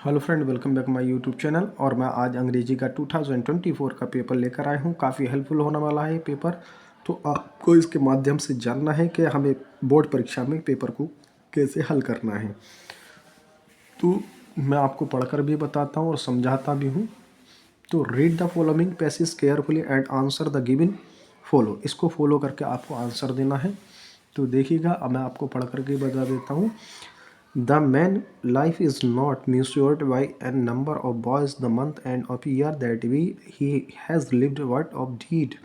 Hello friend, welcome back my YouTube channel. और मैं आज अंग्रेजी का 2024 का पेपर लेकर आया हूँ। काफ़ी हेल्पफुल होने वाला है ये पेपर। तो आपको इसके माध्यम से जानना है कि हमें बोर्ड परीक्षा में पेपर को कैसे हल करना है। तो मैं आपको पढ़कर भी बताता हूँ और समझाता भी हूँ। तो read the following passage carefully and answer the given follow. इसको फॉलो करके आपको आंसर देना है। तो देखिएगा, अब मैं आपको पढ़ करके बता देता हूँ। The man life is not measured by a number of boys, the month and of year that he has lived, what of deed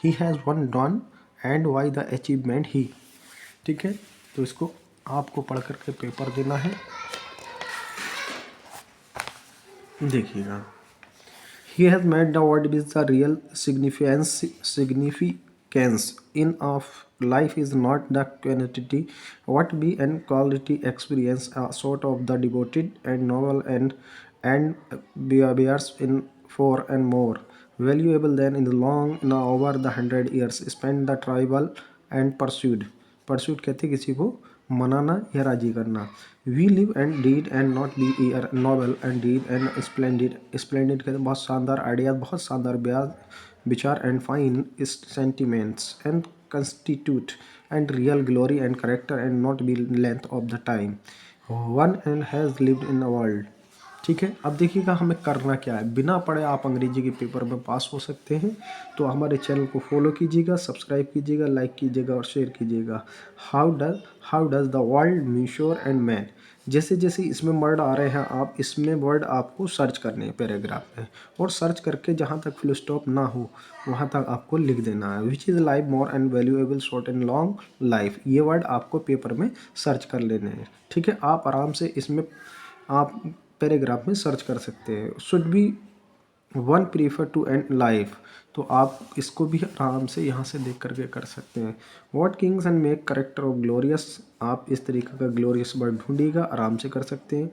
he has one done, and why the achievement he। ठीक है, तो इसको आपको पढ़ करके paper देना है। देखिएगा, he has made the what is the real significance in of life is not the quantity what be and quality experience a sort of the devoted and novel and bears in for and more valuable than in the long in over the 100 years spent the tribal and pursued कहते किसी को मनाना या राजी करना। We live and deed and not be year novel and deed and splendid. Splendid कहते बहुत शानदार आइडियाज, बहुत शानदार विचार and fine sentiments and constitute and real glory and character and not be length of the time one and has lived in the world. ठीक है, अब देखिएगा हमें करना क्या है। बिना पढ़े आप अंग्रेजी के पेपर में पास हो सकते हैं। तो हमारे चैनल को फॉलो कीजिएगा, सब्सक्राइब कीजिएगा, लाइक कीजिएगा और शेयर कीजिएगा। How does the world measure and man. जैसे जैसे इसमें वर्ड आ रहे हैं, आप इसमें वर्ड आपको सर्च करने हैं पैराग्राफ में, और सर्च करके जहाँ तक फुल स्टॉप ना हो वहाँ तक आपको लिख देना है। Which is life more and valuable short and long life. ये वर्ड आपको पेपर में सर्च कर लेने हैं। ठीक है, आप आराम से इसमें आप पैराग्राफ में सर्च कर सकते हैं। Should be one prefer to and life. तो आप इसको भी आराम से यहाँ से देख करके कर सकते हैं। What Kings and make character of glorious. आप इस तरीके का ग्लोरियस वर्ड ढूंढिएगा, आराम से कर सकते हैं।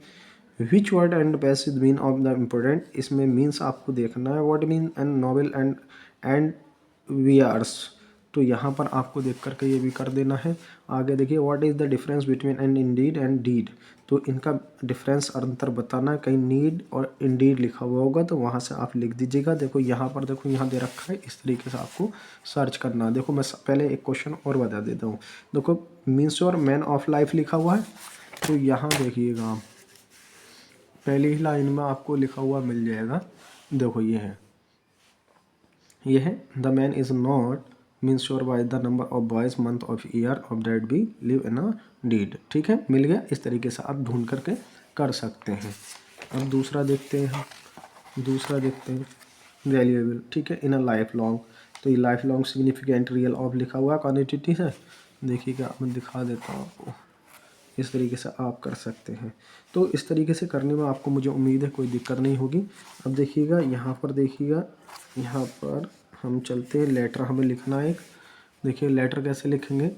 Which word and passage mean of the important. इसमें मीन्स आपको देखना है। What mean and novel and verse. तो यहाँ पर आपको देख करके ये भी कर देना है। आगे देखिए, what is the difference between and indeed and deed. तो इनका डिफरेंस अंतर बताना है। कहीं नीड और इंडीड लिखा हुआ होगा तो वहाँ से आप लिख दीजिएगा। देखो यहाँ पर, देखो यहाँ दे रखा है, इस तरीके से आपको सर्च करना है। देखो मैं पहले एक क्वेश्चन और बता देता हूँ। देखो मीन्स और मैन ऑफ लाइफ लिखा हुआ है, तो यहाँ देखिएगा आप पहली ही लाइन में आपको लिखा हुआ मिल जाएगा। देखो ये है the man is not means sure by the number of boys month of year of date be live in a deed. ठीक है, मिल गया। इस तरीके से आप ढूंढ करके कर सकते हैं। अब दूसरा देखते हैं वैल्यूएबल। ठीक है, इन अ लाइफ लॉन्ग। तो ये life long significant real of लिखा हुआ क्वान्टिटी है। देखिएगा, मैं दिखा देता हूँ आपको। इस तरीके से आप कर सकते हैं। तो इस तरीके से करने में आपको, मुझे उम्मीद है, कोई दिक्कत नहीं होगी। अब देखिएगा यहाँ पर, देखिएगा यहाँ पर हम चलते हैं। लेटर हमें लिखना है एक। देखिए लेटर कैसे लिखेंगे।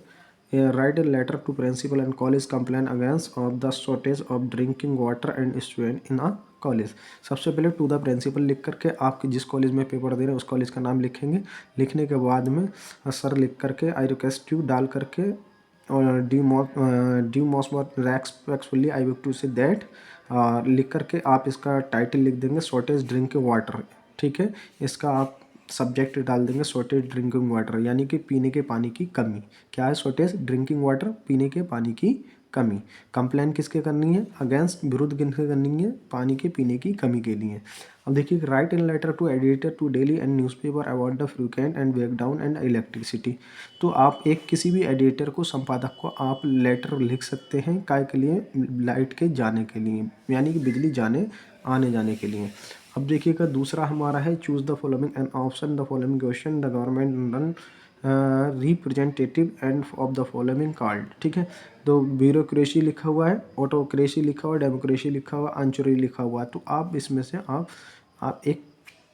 Write a letter to principal and college complain against of the shortage of drinking water and student in a college. सबसे पहले टू द प्रिंसिपल लिख करके आप जिस कॉलेज में पेपर दे रहे हैं उस कॉलेज का नाम लिखेंगे। लिखने के बाद में सर लिख करके आई रिक्वेस्ट यू डाल करके और due most respectfully I will to say that लिख करके आप इसका टाइटल लिख देंगे शॉर्टेज ड्रिंकिंग वाटर। ठीक है, इसका आप सब्जेक्ट डाल देंगे शॉर्टेज ड्रिंकिंग वाटर, यानी कि पीने के पानी की कमी। क्या है शॉर्टेज ड्रिंकिंग वाटर, पीने के पानी की कमी। कंप्लेन किसके करनी है, अगेंस्ट, विरुद्ध किसके करनी है, पानी के पीने की कमी के लिए। अब देखिए, write in letter to editor to daily and newspaper about the frequent and breakdown and electricity. तो आप एक किसी भी एडिटर को, संपादक को आप लेटर लिख सकते हैं। काय के लिए, लाइट के जाने के लिए, यानी कि बिजली जाने आने जाने के लिए। अब देखिएगा दूसरा हमारा है choose the following and option the following question the government run representative end of the following card. ठीक है, तो ब्यूरोक्रेसी लिखा हुआ है, ऑटोक्रेसी लिखा हुआ है, डेमोक्रेसी लिखा हुआ है, अंचुरी लिखा हुआ है। तो आप इसमें से आप एक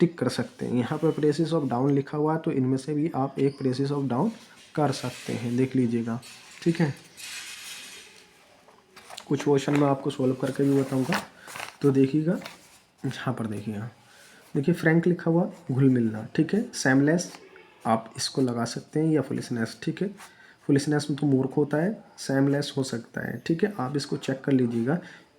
टिक कर सकते हैं। यहाँ पर प्रेसिस ऑफ डाउन लिखा हुआ है, तो इनमें से भी आप एक प्रेसिस ऑफ डाउन कर सकते हैं। देख लीजिएगा। ठीक है, कुछ क्वेश्चन मैं आपको सॉल्व करके भी बताऊंगा। तो देखिएगा यहाँ पर, देखिए फ्रैंक लिखा हुआ, घुल मिलना। ठीक है, सैमलेस आप इसको लगा सकते हैं, या फुलिसनेस। ठीक है, फुलिसनेस में तो मूर्ख होता है, सैमलेस हो सकता है। ठीक है, आप इसको चेक कर लीजिएगा।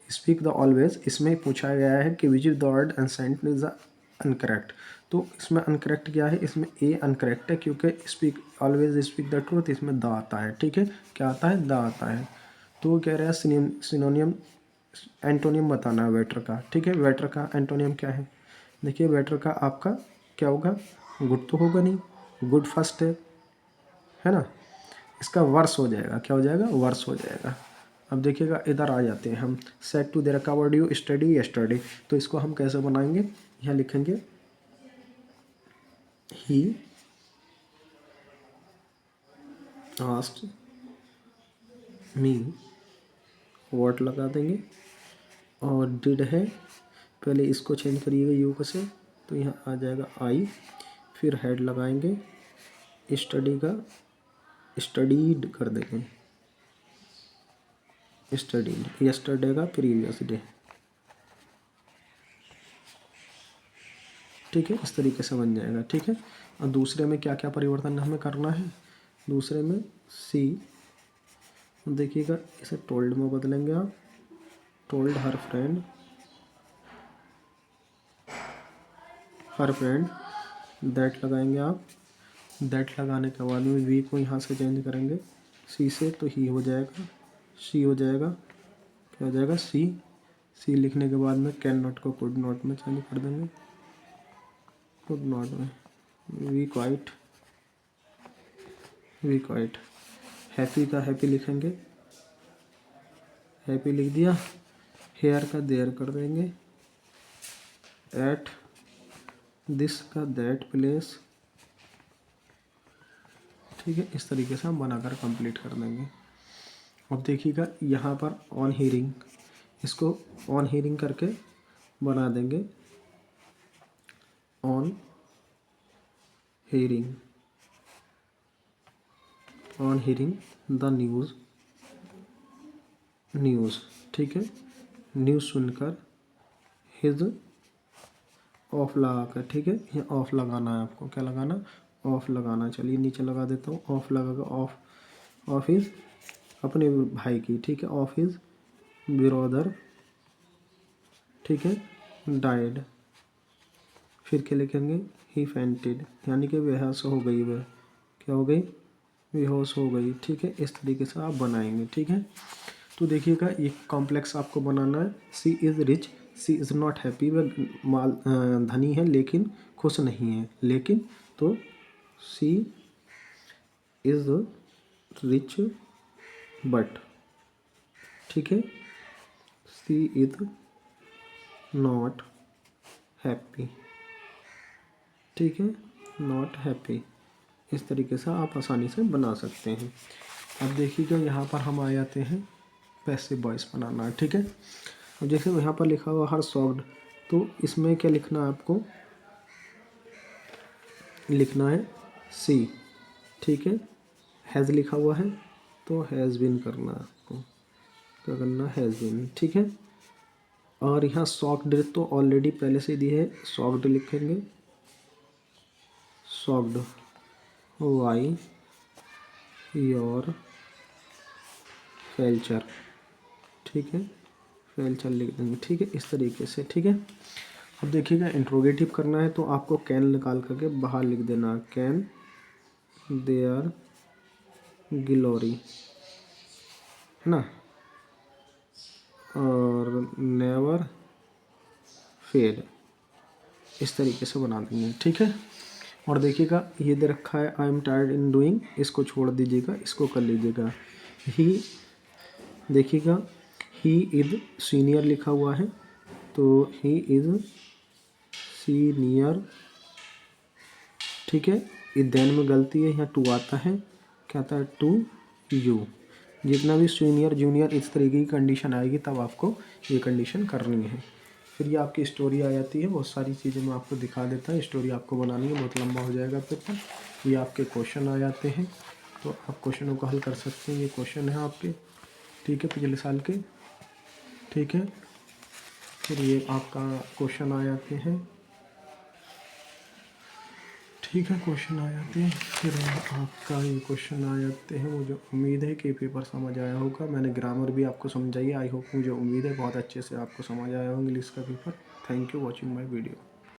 स्पीक द ऑलवेज, इसमें पूछा गया है कि which is the word and sentence is incorrect. तो इसमें अनकरेक्ट क्या है, इसमें ए अनकरेक्ट है क्योंकि speak always speak the truth इसमें द आता है। ठीक है, क्या आता है, द आता है। तो वो कह रहा है सिनोनियम एंटोनियम बताना है वेटर का। ठीक है, वेटर का एंटोनियम क्या है, देखिए वेटर का आपका क्या होगा, गुड तो होगा नहीं, गुड फर्स्ट है ना, इसका वर्स हो जाएगा, क्या हो जाएगा, वर्स हो जाएगा। अब देखिएगा इधर आ जाते हैं हम, set to there covered you study yesterday, तो इसको हम कैसे बनाएंगे, यहाँ लिखेंगे ही आस्क्ड मी, व्हाट लगा देंगे, और डिड है, पहले इसको चेंज करिएगा यू को से, तो यहाँ आ जाएगा आई, फिर हेड लगाएंगे, स्टडी का स्टडीड कर देंगे, स्टडीड, यस्टरडे का प्रीवियस डे। ठीक है, इस तरीके से बन जाएगा। ठीक है, और दूसरे में क्या क्या परिवर्तन हमें करना है, दूसरे में सी, देखिएगा इसे टोल्ड में बदलेंगे आप, टोल्ड हर फ्रेंड दैट लगाएंगे आप, दैट लगाने के बाद में वी को यहाँ से चेंज करेंगे सी से, तो ही हो जाएगा, सी हो जाएगा, क्या हो जाएगा, सी। सी लिखने के बाद में कैन नॉट को कुड नॉट में चेंज कर देंगे, कुड नॉट में, वी क्वाइट, हैप्पी का हैप्पी लिखेंगे, हैप्पी लिख दिया, हेयर का देयर कर देंगे, एट दिस का दैट प्लेस। ठीक है, इस तरीके से हम बनाकर कंप्लीट कर देंगे। अब देखिएगा यहाँ पर ऑन हीरिंग, इसको ऑन हीरिंग करके बना देंगे, ऑन हीरिंग द न्यूज़। ठीक है, न्यूज़ सुनकर, हिज ऑफ लगा कर। ठीक है, ये ऑफ लगाना है आपको, क्या लगाना, ऑफ लगाना। चलिए नीचे लगा देता हूँ, ऑफ लगा कर, ऑफ हिज, अपने भाई की। ठीक है, ऑफ हिज ब्रदर, ठीक है, डाइड, फिर क्या लिखेंगे, ही फेंटेड, यानी कि बेहोश हो गई, वह क्या हो गई, बेहोश हो गई। ठीक है, इस तरीके से आप बनाएंगे। ठीक है, तो देखिएगा ये कॉम्प्लेक्स आपको बनाना है। She is rich, she is not happy, वह धनी है लेकिन खुश नहीं है, लेकिन, तो सी इज़ रिच बट, ठीक है, सी इज़ नॉट हैप्पी। ठीक है, नॉट हैप्पी, इस तरीके से आप आसानी से बना सकते हैं। अब देखिएगा यहाँ पर हम आ जाते हैं पैसिव वॉइस बनाना है। ठीक है, अब जैसे यहाँ पर लिखा हुआ हर सॉफ्ट, तो इसमें क्या लिखना है आपको, लिखना है सी। ठीक है, हैज़ लिखा हुआ है तो हैज़ बीन करना है आपको, क्या करना, हैज़ बीन। ठीक है, और यहाँ सॉफ्ट तो ऑलरेडी पहले से दी है, सॉफ्ट लिखेंगे, सॉफ्ट, वाई योर फेल्चर। ठीक है, फेल्चर लिख देंगे। ठीक है, इस तरीके से। ठीक है, अब देखिएगा इंट्रोगेटिव करना है तो आपको कैन निकाल करके बाहर लिख देना, कैन देयर ग्लोरी, है ना, और नेवर फेड, इस तरीके से बना देंगे। ठीक है, और देखिएगा ये दे रखा है I am tired in doing, इसको छोड़ दीजिएगा, इसको कर लीजिएगा। ही, देखिएगा ही इज़ सीनियर लिखा हुआ है, तो ही इज़ सीनियर। ठीक है, ये देन में गलती है, यहाँ टू आता है, क्या आता है, टू यू। जितना भी सीनियर जूनियर इस तरीके की कंडीशन आएगी तब आपको ये कंडीशन करनी है। फिर ये आपकी स्टोरी आ जाती है, बहुत सारी चीज़ें मैं आपको दिखा देता हूँ, स्टोरी आपको बनानी है, बहुत लंबा हो जाएगा पेपर। ये आपके क्वेश्चन आ जाते हैं, तो आप क्वेश्चनों को हल कर सकते हैं। ये क्वेश्चन है आपके, ठीक है, पिछले साल के। ठीक है, फिर ये आपका क्वेश्चन आ जाते हैं। ठीक है, क्वेश्चन आ जाते हैं। फिर आपका ये क्वेश्चन आ जाते हैं। मुझे उम्मीद है कि पेपर समझ आया होगा। मैंने ग्रामर भी आपको समझाई। आई होप, मुझे उम्मीद है बहुत अच्छे से आपको समझ आया होगा इंग्लिश का paper. Thank you watching my video.